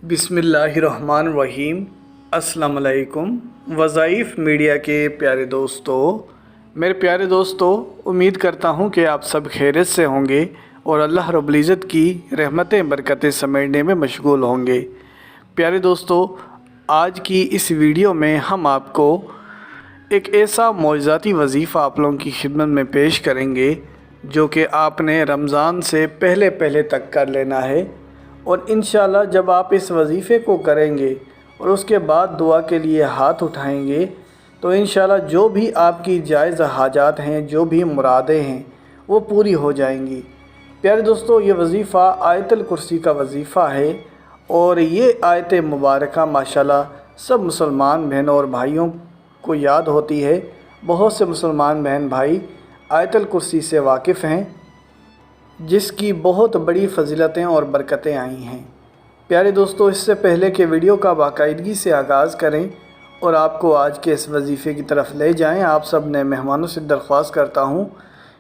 बिस्मिल्लाहिर्रहमानिर्रहीम। अस्सलाम वालेकुम। वज़ाइफ मीडिया के प्यारे दोस्तों, मेरे प्यारे दोस्तों, उम्मीद करता हूँ कि आप सब खैरियत से होंगे और अल्लाह रब्बुल इज़्ज़त की रहमतें बरकतें समेटने में मशगूल होंगे। प्यारे दोस्तों, आज की इस वीडियो में हम आपको एक ऐसा मौइज़ाती वजीफ़ा आप लोगों की खिदमत में पेश करेंगे जो कि आपने रमज़ान से पहले पहले तक कर लेना है। और इंशाअल्लाह जब आप इस वजीफ़े को करेंगे और उसके बाद दुआ के लिए हाथ उठाएंगे तो इंशाअल्लाह जो भी आपकी जायज़ हाजात हैं, जो भी मुरादें हैं, वो पूरी हो जाएंगी। प्यारे दोस्तों, ये वजीफ़ा आयतुल कुर्सी का वजीफ़ा है और ये आयत मुबारका माशाल्लाह सब मुसलमान बहनों और भाइयों को याद होती है। बहुत से मुसलमान बहन भाई आयतुल कुर्सी से वाकिफ़ हैं, जिसकी बहुत बड़ी फ़जीलतें और बरकतें आई हैं। प्यारे दोस्तों, इससे पहले कि वीडियो का बाकायदगी से आगाज़ करें और आपको आज के इस वजीफ़े की तरफ ले जाएं, आप सब ने मेहमानों से दरख्वास्त करता हूं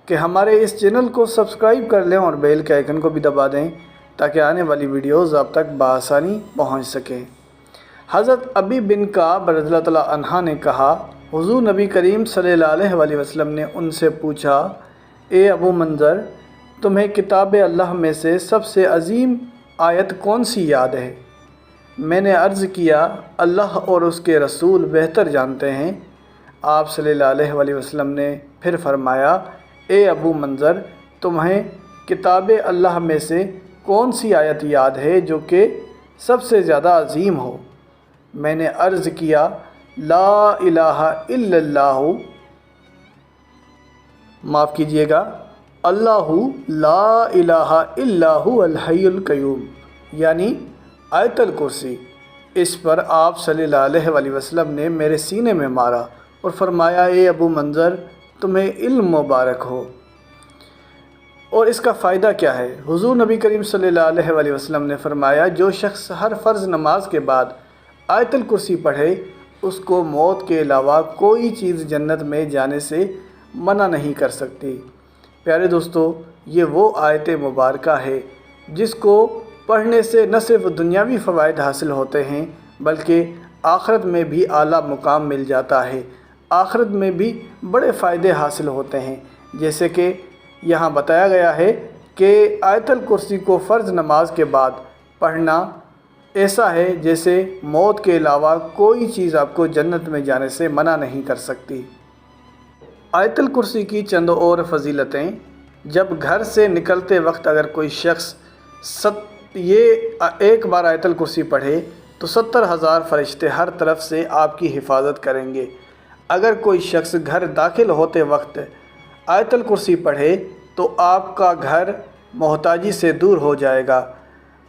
कि हमारे इस चैनल को सब्सक्राइब कर लें और बेल के आइकन को भी दबा दें ताकि आने वाली वीडियोज़ आप तक बआसानी पहुँच सकें। हज़रत अबी बिन काब रज़ियल्लाहु तआला अन्हा ने कहा, हुज़ूर नबी करीम सल्लल्लाहु अलैहि वसल्लम ने उनसे पूछा, ए अबू मंज़र, तुम्हें किताब अल्लाह में से सबसे अजीम आयत कौन सी याद है? मैंने अर्ज़ किया, अल्लाह और उसके रसूल बेहतर जानते हैं। आप सल्लल्लाहु अलैहि वसल्लम ने फिर फरमाया, ए अबू मंज़र, तुम्हें किताब अल्लाह में से कौन सी आयत याद है जो कि सबसे ज़्यादा अजीम हो? मैंने अर्ज़ किया, ला इलाहा इल्लल्लाहु, माफ़ कीजिएगा, अल्लाहु ला इलाहा इल्लाहु अल हय्युल क़य्यूम, यानी आयतुल कुर्सी। इस पर आप सल्लल्लाहु अलैहि वसल्लम ने मेरे सीने में मारा और फरमाया, ए अबू मंज़र, तुम्हें इल्म मुबारक हो। और इसका फ़ायदा क्या है? हुज़ूर नबी करीम सल्लल्लाहु अलैहि वसल्लम ने फरमाया, जो शख्स हर फ़र्ज़ नमाज के बाद आयतुल कुर्सी पढ़े, उसको मौत के अलावा कोई चीज़ जन्नत में जाने से मना नहीं कर सकती। प्यारे दोस्तों, ये वो आयत मुबारका है जिसको पढ़ने से न सिर्फ दुनियावी फ़वाइद हासिल होते हैं बल्कि आखिरत में भी आला मुकाम मिल जाता है। आखिरत में भी बड़े फ़ायदे हासिल होते हैं, जैसे कि यहाँ बताया गया है कि आयतुल कुर्सी को फ़र्ज़ नमाज के बाद पढ़ना ऐसा है जैसे मौत के अलावा कोई चीज़ आपको जन्नत में जाने से मना नहीं कर सकती। आयतुल कुर्सी की चंद और फ़जीलतें, जब घर से निकलते वक्त अगर कोई शख्स एक बार आयतुल कुर्सी पढ़े तो 70,000 फरिश्ते हर तरफ से आपकी हिफाजत करेंगे। अगर कोई शख्स घर दाखिल होते वक्त आयतुल कुर्सी पढ़े तो आपका घर मोहताजी से दूर हो जाएगा।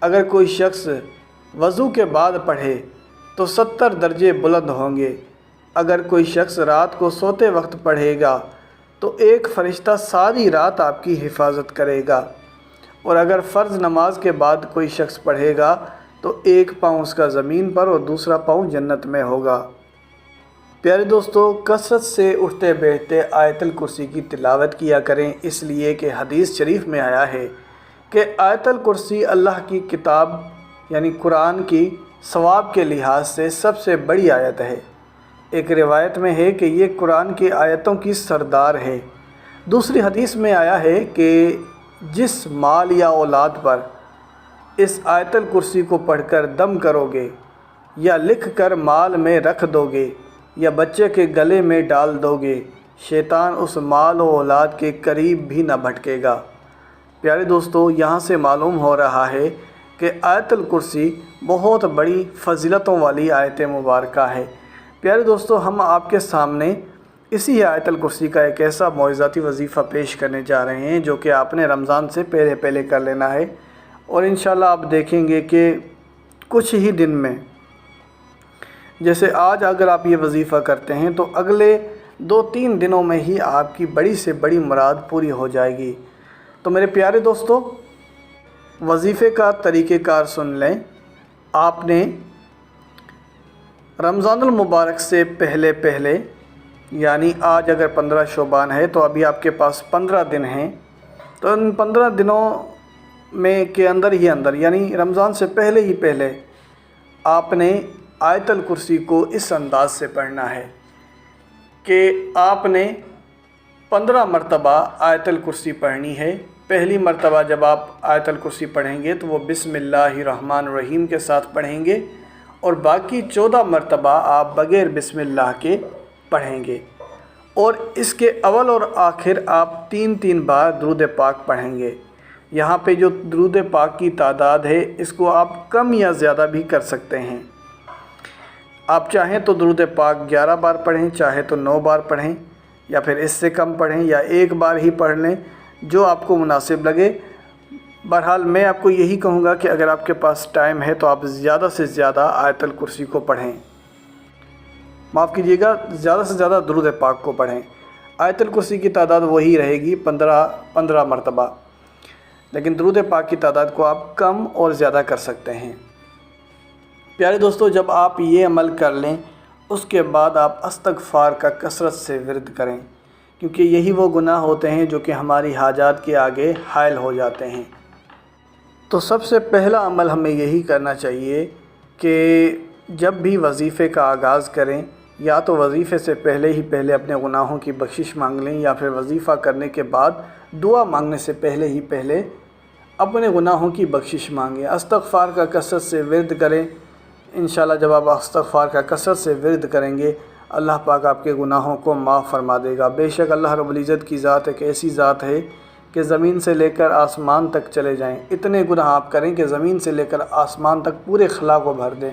अगर कोई शख्स वज़ू के बाद पढ़े तो 70 दर्जे बुलंद होंगे। अगर कोई शख्स रात को सोते वक्त पढ़ेगा तो एक फ़रिश्ता सारी रात आपकी हिफाजत करेगा। और अगर फ़र्ज़ नमाज के बाद कोई शख्स पढ़ेगा तो एक पाँव उसका ज़मीन पर और दूसरा पाँव जन्नत में होगा। प्यारे दोस्तों, कसरत से उठते बैठते आयतुल कुर्सी की तिलावत किया करें, इसलिए कि हदीस शरीफ में आया है कि आयतुल कुर्सी अल्लाह की किताब यानी कुरान की सवाब के लिहाज से सबसे बड़ी आयत है। एक रिवायत में है कि ये कुरान की आयतों की सरदार है। दूसरी हदीस में आया है कि जिस माल या औलाद पर इस आयतुल कुर्सी को पढ़कर दम करोगे या लिख कर माल में रख दोगे या बच्चे के गले में डाल दोगे, शैतान उस माल और औलाद के करीब भी न भटकेगा। प्यारे दोस्तों, यहाँ से मालूम हो रहा है कि आयतुल कुर्सी बहुत बड़ी फ़जीलतों वाली आयत मुबारका है। प्यारे दोस्तों, हम आपके सामने इसी आयतुल कुर्सी का एक ऐसा मौइज़ाती वजीफ़ा पेश करने जा रहे हैं जो कि आपने रमज़ान से पहले पहले कर लेना है। और इंशाअल्लाह आप देखेंगे कि कुछ ही दिन में, जैसे आज अगर आप ये वजीफ़ा करते हैं तो अगले 2-3 दिनों में ही आपकी बड़ी से बड़ी मुराद पूरी हो जाएगी। तो मेरे प्यारे दोस्तों, वजीफ़े का तरीक़ेकार सुन लें। आपने रमज़ानुल मुबारक से पहले पहले, यानी आज अगर 15 शोबान है तो अभी आपके पास 15 दिन हैं, तो इन 15 दिनों में के अंदर यानी रमज़ान से पहले ही पहले آپ نے آیت الکرسی کو اس انداز سے پڑھنا ہے کہ آپ نے 15 مرتبہ آیت الکرسی پڑھنی ہے۔ پہلی مرتبہ جب آپ آیت الکرسی پڑھیں گے تو وہ بسم اللہ الرحمن الرحیم کے ساتھ پڑھیں گے، اور باقی 14 مرتبہ آپ بغیر بسم اللہ کے پڑھیں گے، اور اس کے اول اور آخر آپ 3 بار درود پاک پڑھیں گے۔ یہاں پہ جو درود پاک کی تعداد ہے اس کو آپ کم یا زیادہ بھی کر سکتے ہیں۔ آپ چاہیں تو درود پاک 11 بار پڑھیں، چاہے تو 9 بار پڑھیں، یا پھر اس سے کم پڑھیں، یا 1 بار ہی پڑھ لیں، جو آپ کو مناسب لگے۔ بہرحال میں آپ کو یہی کہوں گا کہ اگر آپ کے پاس ٹائم ہے تو آپ زیادہ سے زیادہ آیت الکرسی کو پڑھیں، معاف کیجیے گا، زیادہ سے زیادہ درود پاک کو پڑھیں۔ آیت الکرسی کی تعداد وہی رہے گی 15 مرتبہ، لیکن درود پاک کی تعداد کو آپ کم اور زیادہ کر سکتے ہیں۔ پیارے دوستو، جب آپ یہ عمل کر لیں اس کے بعد آپ استغفار کا کثرت سے ورد کریں، کیونکہ یہی وہ گناہ ہوتے ہیں جو کہ ہماری حاجات کے آگے حائل ہو جاتے ہیں۔ تو سب سے پہلا عمل ہمیں یہی کرنا چاہیے کہ جب بھی وظیفے کا آغاز کریں، یا تو وظیفے سے پہلے اپنے گناہوں کی بخشش مانگ لیں، یا پھر وظیفہ کرنے کے بعد دعا مانگنے سے پہلے اپنے گناہوں کی بخشش مانگیں، استغفار کا کثرت سے ورد کریں۔ انشاءاللہ جب آپ استغفار کا کثرت سے ورد کریں گے، اللہ پاک آپ کے گناہوں کو معاف فرما دے گا۔ بے شک اللہ رب العزت کی ذات ایک ایسی ذات ہے کہ زمین سے لے کر آسمان تک چلے جائیں، اتنے گناہ آپ کریں کہ زمین سے لے کر آسمان تک پورے خلا کو بھر دیں،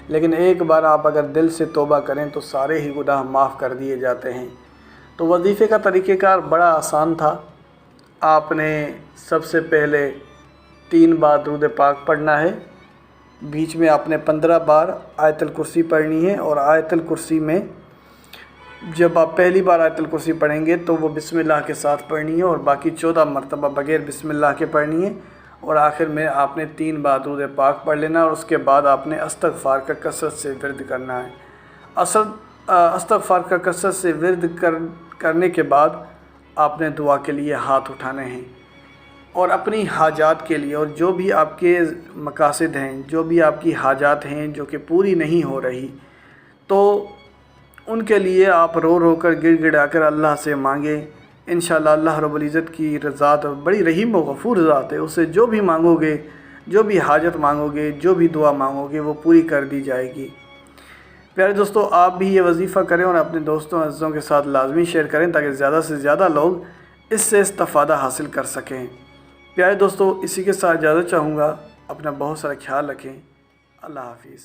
لیکن ایک بار آپ اگر دل سے توبہ کریں تو سارے ہی گناہ معاف کر دیے جاتے ہیں۔ تو وظیفے کا طریقہ کار بڑا آسان تھا۔ آپ نے سب سے پہلے 3 بار درود پاک پڑھنا ہے، بیچ میں آپ نے 15 بار آیت الکرسی پڑھنی ہے، اور آیت الکرسی میں جب آپ پہلی بار آیت الکرسی پڑھیں گے تو وہ بسم اللہ کے ساتھ پڑھنی ہے، اور باقی 14 مرتبہ بغیر بسم اللہ کے پڑھنی ہے، اور آخر میں آپ نے 3 بار درود پاک پڑھ لینا، اور اس کے بعد آپ نے استغفار کا کثرت سے ورد کرنا ہے۔ استغفار کا کثرت سے ورد کرنے کے بعد آپ نے دعا کے لیے ہاتھ اٹھانے ہیں، اور اپنی حاجات کے لیے، اور جو بھی آپ کے مقاصد ہیں، جو بھی آپ کی حاجات ہیں جو کہ پوری نہیں ہو رہی، تو ان کے لیے آپ رو رو کر گڑ گڑا کر اللہ سے مانگیں۔ انشاءاللہ اللہ رب العزت کی ذات بڑی رحیم و غفور ذات ہے، اسے جو بھی مانگو گے، جو بھی حاجت مانگو گے، جو بھی دعا مانگو گے وہ پوری کر دی جائے گی۔ پیارے دوستو، آپ بھی یہ وظیفہ کریں اور اپنے دوستوں عزیزوں کے ساتھ لازمی شیئر کریں تاکہ زیادہ سے زیادہ لوگ اس سے استفادہ حاصل کر سکیں۔ پیارے دوستو، اسی کے ساتھ اجازت چاہوں گا، اپنا بہت سارا خیال رکھیں۔ اللہ حافظ۔